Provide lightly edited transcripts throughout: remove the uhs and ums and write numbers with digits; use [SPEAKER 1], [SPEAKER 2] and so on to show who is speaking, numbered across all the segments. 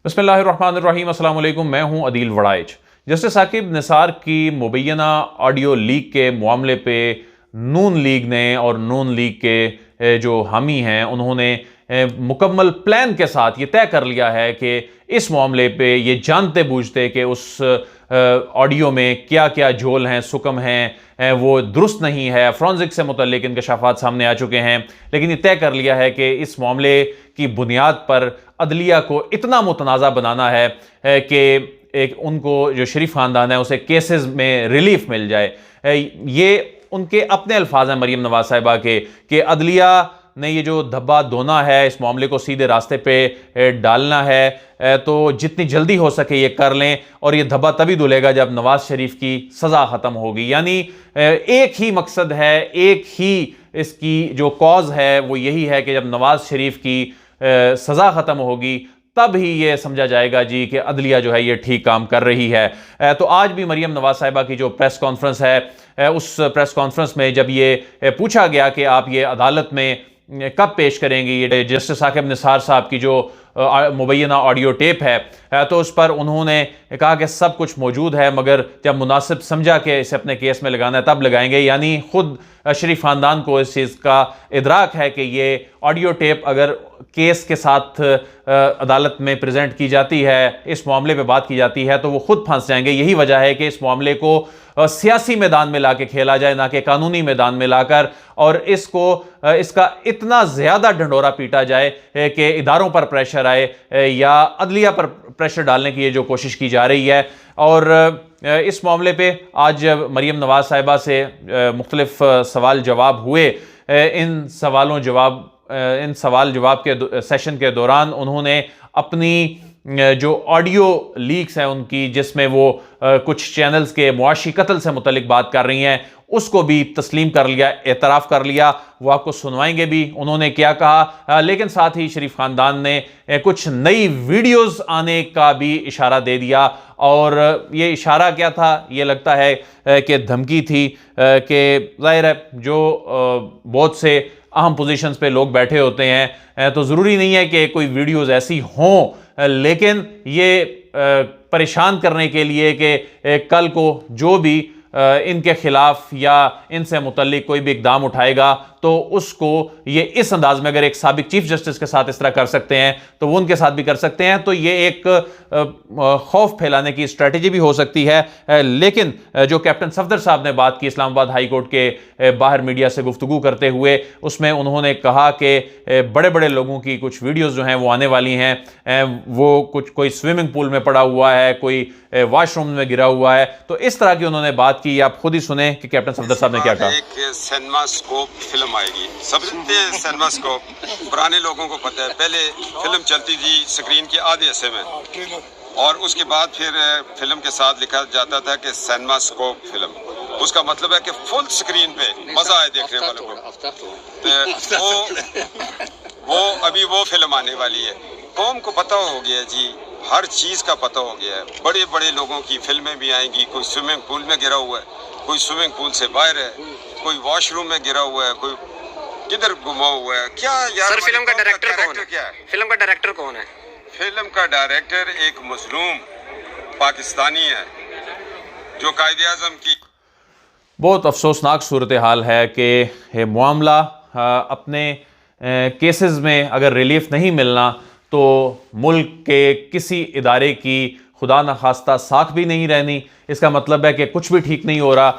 [SPEAKER 1] बिस्मिल्लाहिर्रहमानिर्रहीम, अस्सलाम वालेकुम। मैं हूं अदील वड़ाइच। जस्टिस साकिब निसार की मुबैना ऑडियो लीक के मामले पे नून लीग ने और नून लीग के जो हामी हैं उन्होंने मुकम्मल प्लान के साथ ये तय कर लिया है कि इस मामले पे ये जानते बूझते कि उस ऑडियो में क्या क्या झोल हैं, सुकम हैं, वो दुरुस्त नहीं है। फ्रॉन्जिक से मुतल्लिक इंकशाफात सामने आ चुके हैं, लेकिन ये तय कर लिया है कि इस मामले की बुनियाद पर अदलिया को इतना मुतनाज़ा बनाना है कि एक उनको जो शरीफ ख़ानदान है उसे केसेस में रिलीफ मिल जाए। ये उनके अपने अल्फाज हैं मरीम नवाज साहिबा के कि अदलिया ने ये जो धब्बा धोना है, इस मामले को सीधे रास्ते पे डालना है, तो जितनी जल्दी हो सके ये कर लें। और ये धब्बा तभी धुलेगा जब नवाज शरीफ की सज़ा ख़त्म होगी। यानी एक ही मकसद है, एक ही इसकी जो कॉज है वो यही है कि जब नवाज शरीफ की सज़ा ख़त्म होगी तब ही ये समझा जाएगा जी कि अदलिया जो है ये ठीक काम कर रही है। तो आज भी मरीम नवाज साहिबा की जो प्रेस कॉन्फ्रेंस है, उस प्रेस कॉन्फ्रेंस में जब ये पूछा गया कि आप ये अदालत में कब पेश करेंगी ये जस्टिस साकिब निसार साहब की जो मुबैना ऑडियो टेप है, तो उस पर उन्होंने कहा कि सब कुछ मौजूद है, मगर जब मुनासिब समझा कि इसे अपने केस में लगाना है तब लगाएंगे। यानी खुद शरीफ ख़ानदान को इस चीज़ का इदराक है कि ये ऑडियो टेप अगर केस के साथ अदालत में प्रेजेंट की जाती है, इस मामले पे बात की जाती है, तो वो खुद फंस जाएंगे। यही वजह है कि इस मामले को सियासी मैदान में लाके खेला जाए, ना कि कानूनी मैदान में लाकर, और इसका इतना ज़्यादा ढंढोरा पीटा जाए कि इदारों पर प्रेशर आए या अदलिया पर प्रेशर डालने की ये जो कोशिश की जा रही है। और इस मामले पे आज मरीम नवाज साहिबा से मुख्तलिफ सवाल जवाब हुए। इन सवाल जवाब के सेशन के दौरान उन्होंने अपनी जो ऑडियो लीक्स हैं उनकी, जिसमें वो कुछ चैनल्स के मुआशी कत्ल से मुतल्लिक बात कर रही हैं, उसको भी तस्लीम कर लिया, एतराफ़ कर लिया। वो आपको सुनवाएंगे भी उन्होंने क्या कहा। लेकिन साथ ही शरीफ ख़ानदान ने कुछ नई वीडियोज़ आने का भी इशारा दे दिया। और ये इशारा क्या था? ये लगता है कि धमकी थी कि ज़ाहिर है जो बहुत से अहम पोजीशंस पे लोग बैठे होते हैं, तो ज़रूरी नहीं है कि कोई वीडियोज़ ऐसी हों, लेकिन ये परेशान करने के लिए कि कल को जो भी इनके खिलाफ या इनसे मुतल्लिक कोई भी इकदाम उठाएगा तो उसको ये इस अंदाज में, अगर एक साबिक चीफ जस्टिस के साथ इस तरह कर सकते हैं तो वो उनके साथ भी कर सकते हैं। तो ये एक खौफ फैलाने की स्ट्रेटजी भी हो सकती है। लेकिन जो कैप्टन सफदर साहब ने बात की इस्लामाबाद हाई कोर्ट के बाहर मीडिया से गुफ्तगू करते हुए, उसमें उन्होंने कहा कि बड़े बड़े लोगों की कुछ वीडियोज़ जो हैं वो आने वाली हैं। वो कोई स्विमिंग पूल में पड़ा हुआ है, कोई वॉशरूम में गिरा हुआ है। तो इस तरह की उन्होंने बात की। आप खुद ही सुने कि कैप्टन सफदर साहब ने क्या कहा।
[SPEAKER 2] एक सिनेमास्कोप फिल्म आएगी, समझते हैं सिनेमास्कोप, पुराने लोगों को पता है। पहले फिल्म चलती थी स्क्रीन के आधे हिस्से में, और उसके बाद फिर फिल्म के साथ लिखा जाता था कि सिनेमास्कोप फिल्म। उसका मतलब है कि फुल स्क्रीन पे मजा आए देखने वालों को। वो अभी वो फिल्म आने वाली है। कौम को पता हो गया जी, हर चीज़ का पता हो गया है। बड़े बड़े लोगों की फिल्में भी आएंगी। कोई स्विमिंग पूल में गिरा हुआ है, कोई स्विमिंग पूल से बाहर है, कोई वॉशरूम में गिरा हुआ है, कोई किधर गुमा हुआ है। क्या यार
[SPEAKER 3] सर, फिल्म का डायरेक्टर कौन है?
[SPEAKER 2] क्या है
[SPEAKER 3] फिल्म का डायरेक्टर कौन है?
[SPEAKER 2] फिल्म का डायरेक्टर एक मजलूम पाकिस्तानी है जो कायदे आज़म की।
[SPEAKER 1] बहुत अफसोसनाक सूरत हाल है कि मामला अपने केसेस में अगर रिलीफ नहीं मिलना तो मुल्क के किसी इदारे की खुदा न खास्ता साख भी नहीं रहनी। इसका मतलब है कि कुछ भी ठीक नहीं हो रहा।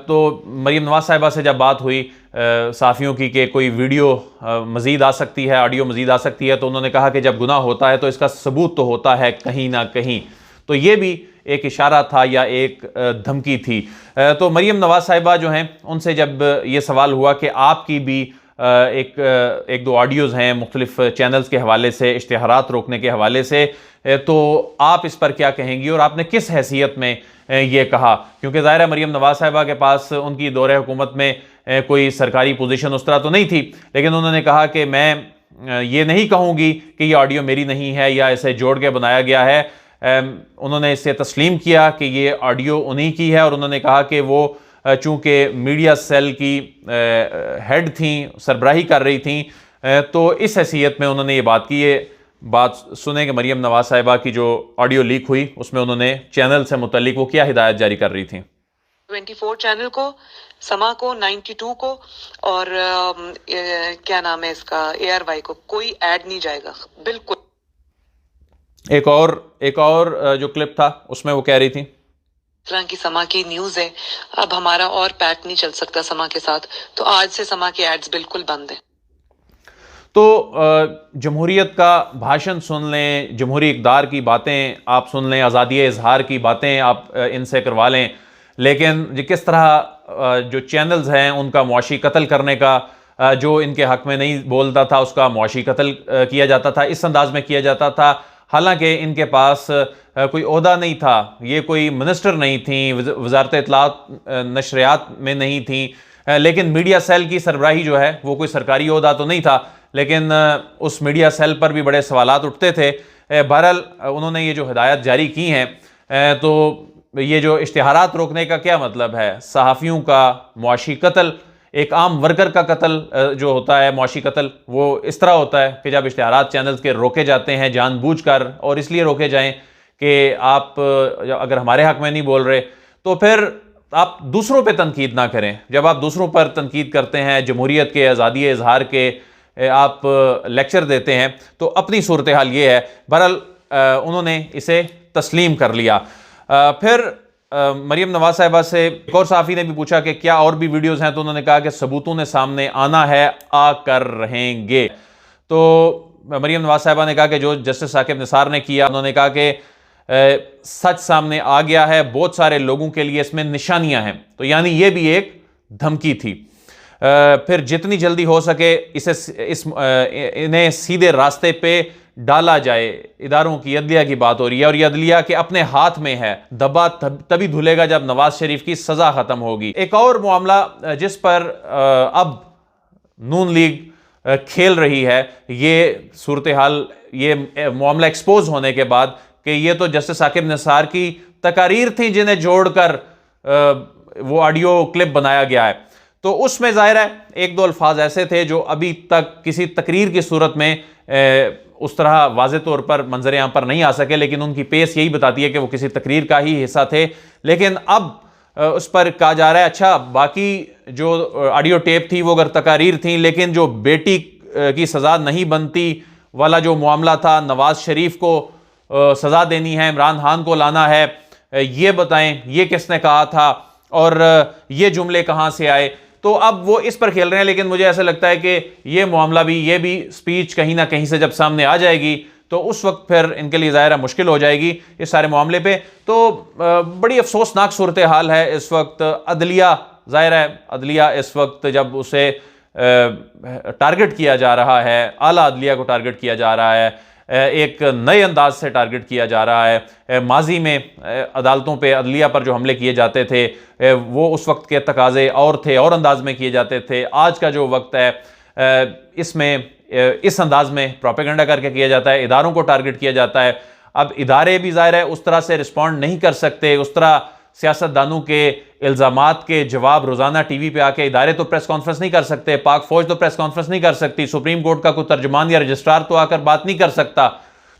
[SPEAKER 1] तो मरीम नवाज साहिबा से जब बात हुई साफ़ियों की कि कोई वीडियो मज़ीद आ सकती है, ऑडियो मज़ीद आ सकती है, तो उन्होंने कहा कि जब गुनाह होता है तो इसका सबूत तो होता है कहीं ना कहीं। तो ये भी एक इशारा था या एक धमकी थी। तो मरीम नवाज साहिबा जो हैं उनसे जब ये सवाल हुआ कि आपकी भी एक दो ऑडियोज़ हैं मुख्तलिफ चैनल्स के हवाले से, इश्तिहारात रोकने के हवाले से, तो आप इस पर क्या कहेंगी और आपने किस हैसियत में ये कहा? क्योंकि ज़ाहिर है मरीम नवाज साहिबा के पास उनकी दौरे हुकूमत में कोई सरकारी पोजीशन उस तरह तो नहीं थी, लेकिन उन्होंने कहा कि मैं ये नहीं कहूँगी कि ये ऑडियो मेरी नहीं है या इसे जोड़ के बनाया गया है। उन्होंने इसे तस्लीम किया कि ये ऑडियो उन्हीं की है, और उन्होंने कहा कि वो चूँकि मीडिया सेल की हेड थी, सरबराही कर रही थी, तो इस हैसियत में उन्होंने ये बात की। ये बात सुने कि मरियम नवाज साहिबा की जो ऑडियो लीक हुई उसमें उन्होंने चैनल से मुतल्लिक वो क्या हिदायत जारी कर रही थी।
[SPEAKER 4] 24 चैनल को, समा को, 92 को और क्या नाम है इसका, ARY को कोई ऐड नहीं जाएगा बिल्कुल।
[SPEAKER 1] एक और जो क्लिप था उसमें वो कह रही थी
[SPEAKER 4] इस तरह की समा की न्यूज़ है, अब हमारा और पैट नहीं चल सकता समा के साथ, तो आज से समा के एड्स बिल्कुल बंद है।
[SPEAKER 1] तो जमहूरियत का भाषण सुन लें, जमहूरी इक़्तिदार की बातें आप सुन लें, आज़ादी इज़हार की बातें आप इनसे करवा लें, लेकिन किस तरह जो चैनल्स हैं उनका मुआशी कत्ल करने का, जो इनके हक़ में नहीं बोलता था उसका मुआशी कत्ल किया जाता था, इस अंदाज में किया जाता था। हालांकि इनके पास कोई ओहदा नहीं था, ये कोई मिनिस्टर नहीं थी, वज़ारत इत्तलात नशरियात में नहीं थी, लेकिन मीडिया सेल की सरबराही जो है वो कोई सरकारी ओहदा तो नहीं था, लेकिन उस मीडिया सेल पर भी बड़े सवालात उठते थे। बहरहाल उन्होंने ये जो हिदायत जारी की हैं, तो ये जो इश्तिहारात रोकने का क्या मतलब है, सहाफ़ियों का मुआशी कत्ल, एक आम वर्कर का कत्ल जो होता है मुआशी कत्ल, वो इस तरह होता है कि जब इश्तिहारात चैनल्स के रोके जाते हैं जानबूझकर, और इसलिए रोके जाएं कि आप अगर हमारे हक़ में नहीं बोल रहे तो फिर आप दूसरों पे तनकीद ना करें। जब आप दूसरों पर तनकीद करते हैं, जमहूरियत के, आज़ादी इज़हार के आप लेक्चर देते हैं, तो अपनी सूरत हाल ये है। बहरहाल उन्होंने इसे तस्लीम कर लिया। फिर मरियम नवाज साहिबा से एक और सहाफ़ी ने भी पूछा कि क्या और भी वीडियोज़ हैं, तो उन्होंने कहा कि सबूतों ने सामने आना है, आकर रहेंगे। तो मरियम नवाज साहिबा ने कहा कि जो जस्टिस साकिब निसार ने किया, उन्होंने कहा कि सच सामने आ गया है, बहुत सारे लोगों के लिए इसमें निशानियां हैं, तो यानी ये भी एक धमकी थी। फिर जितनी जल्दी हो सके इन्हें सीधे रास्ते पे डाला जाए। इदारों की अदलिया की बात हो रही है, और ये अदलिया के अपने हाथ में है, दबा तभी धुलेगा जब नवाज शरीफ की सज़ा ख़त्म होगी। एक और मामला जिस पर अब नून लीग खेल रही है, ये सूरत हाल, ये मामला एक्सपोज होने के बाद कि ये तो जस्टिस साकिब निसार की तकारीर थी जिन्हें जोड़कर वो ऑडियो क्लिप बनाया गया है, तो उसमें ज़ाहिर है एक दो अल्फाज ऐसे थे जो अभी तक किसी तकरीर की सूरत में उस तरह वाज़े तौर पर मंजर आम पर नहीं आ सके, लेकिन उनकी पेश यही बताती है कि वो किसी तकरीर का ही हिस्सा थे। लेकिन अब उस पर कहा जा रहा है अच्छा बाकी जो ऑडियो टेप थी वो अगर तकारीर थी, लेकिन जो बेटी की सज़ा नहीं बनती वाला जो मामला था, नवाज शरीफ को सज़ा देनी है, इमरान खान को लाना है, ये बताएं ये किसने कहा था और ये जुमले कहाँ से आए। तो अब वो इस पर खेल रहे हैं, लेकिन मुझे ऐसा लगता है कि ये मामला भी, ये भी स्पीच कहीं ना कहीं से जब सामने आ जाएगी तो उस वक्त फिर इनके लिए ज़ाहिर मुश्किल हो जाएगी इस सारे मामले पे। तो बड़ी अफसोसनाक सूरत हाल है इस वक्त। अदलिया, ज़ाहिर है अदलिया इस वक्त जब उसे टारगेट किया जा रहा है, आला अदलिया को टारगेट किया जा रहा है, एक नए अंदाज से टारगेट किया जा रहा है। माजी में अदालतों पे, अदलिया पर जो हमले किए जाते थे वो उस वक्त के तकाजे और थे, और अंदाज में किए जाते थे। आज का जो वक्त है इसमें इस अंदाज में प्रोपेगेंडा करके किया जाता है, इदारों को टारगेट किया जाता है। अब इदारे भी ज़ाहिर है उस तरह से रिस्पॉन्ड नहीं कर सकते, उस तरह सियासतदानों के इल्ज़ामात के जवाब रोज़ाना टीवी पे आके इदारे तो प्रेस कॉन्फ्रेंस नहीं कर सकते, पाक फौज तो प्रेस कॉन्फ्रेंस नहीं कर सकती, सुप्रीम कोर्ट का कोई तर्जमान या रजिस्ट्रार तो आकर बात नहीं कर सकता।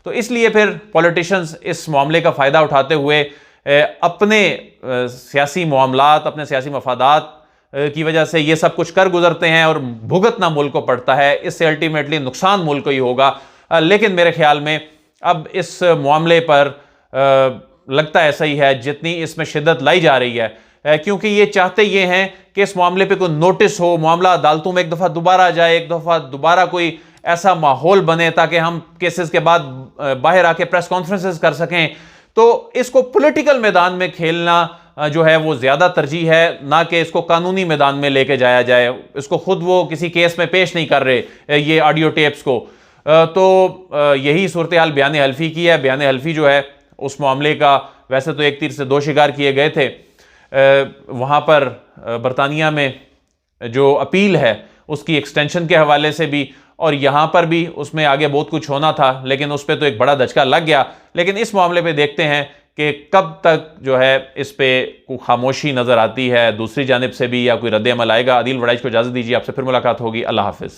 [SPEAKER 1] तो इसलिए फिर पॉलिटिशियंस इस मामले का फ़ायदा उठाते हुए अपने सियासी मामलात, अपने सियासी मफादात की वजह से ये सब कुछ कर गुजरते हैं, और भुगतना मुल्क को पड़ता है। इससे अल्टीमेटली नुकसान मुल्क को ही होगा। लेकिन मेरे ख्याल में अब इस मामले पर लगता ऐसा ही है जितनी इसमें शिद्दत लाई जा रही है, क्योंकि ये चाहते ये हैं कि इस मामले पे कोई नोटिस हो, मामला अदालतों में एक दफ़ा दोबारा जाए, एक दफ़ा दोबारा कोई ऐसा माहौल बने ताकि हम केसेस के बाद बाहर आके प्रेस कॉन्फ्रेंसेस कर सकें। तो इसको पॉलिटिकल मैदान में खेलना जो है वो ज़्यादा तरजीह है, ना कि इसको कानूनी मैदान में लेके जाया जाए। इसको खुद वो किसी केस में पेश नहीं कर रहे ये ऑडियो टेप्स को। तो यही सूरत हाल बयान हल्फी की है। बयान हल्फी जो है उस मामले का वैसे तो एक तीर से दो शिकार किए गए थे। वहाँ पर बरतानिया में जो अपील है उसकी एक्सटेंशन के हवाले से भी, और यहाँ पर भी उसमें आगे बहुत कुछ होना था, लेकिन उस पर तो एक बड़ा दचका लग गया। लेकिन इस मामले पे देखते हैं कि कब तक जो है इस पे कोई खामोशी नज़र आती है दूसरी जानिब से भी, या कोई रद्द अमल आएगा। अदील वड़ाइच को इजाज़त दीजिए, आपसे फिर मुलाकात होगी। अल्लाह हाफिज़।